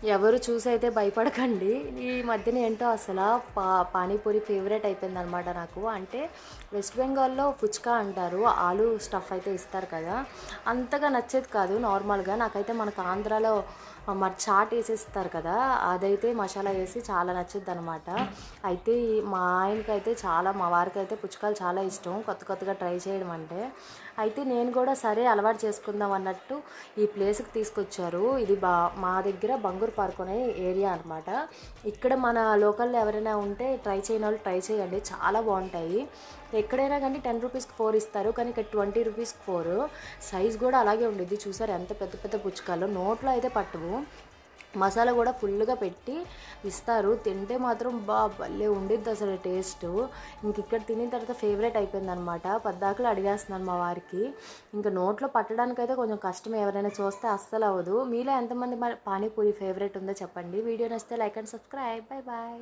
ఎవరు చూసైతే భయపడకండి. ఈ మధ్యన ఏంటో అసలు పానీపూరి ఫేవరెట్ అయిపోయిందనమాట నాకు. అంటే వెస్ట్ బెంగాల్లో పుచ్కా అంటారు. ఆలు స్టఫ్ అయితే ఇస్తారు కదా! అంతగా నచ్చేది కాదు నార్మల్‌గా. నాకైతే మనకు ఆంధ్రాలో మరి చాట్ ఏసేస్తారు కదా! అదైతే మసాలా ఏసి చాలా నచ్చిద్దనమాట. అయితే మా ఆయనకైతే మా వారికైతే పుచ్చకాయలు చాలా ఇష్టం. కొత్త కొత్తగా ట్రై చేయడం అంటే. అయితే నేను కూడా సరే అలవాటు చేసుకుందాం అన్నట్టు ఈ ప్లేస్‌కి తీసుకొచ్చారు. ఇది మా దగ్గర బంగూరు పార్క్ అనే ఏరియా అనమాట. ఇక్కడ మన లోకల్‌లో ఎవరైనా ఉంటే ట్రై చేయనోళ్ళు ట్రై చేయండి. చాలా బావుంటాయి. ఎక్కడైనా కానీ 10 రూపీస్‌కి 4 ఇస్తారు. కానీ ఇక్కడ 20 రూపీస్‌కి 4. సైజ్ కూడా అలాగే ఉండిద్ది. చూసారా ఎంత పెద్ద పెద్ద పుచ్చకాయలు. నోట్లో అయితే పట్టవు. మసాలా కూడా ఫుల్‌గా పెట్టి ఇస్తారు. తింటే మాత్రం భలే ఉండిద్ది అసలు టేస్టు. ఇక్కడ తినిన తర్వాత ఫేవరెట్ అయిపోయిందనమాట. పద్దాకలు అడిగేస్తున్నాను మా వారికి. ఇంకా నోట్లో పట్టడానికైతే కొంచెం కష్టమే. ఎవరైనా చూస్తే అస్సలు అవ్వదు. మీలో ఎంతమంది పానీపూరి ఫేవరెట్ ఉందో చెప్పండి. వీడియో నచ్చితే like and subscribe. Bye bye.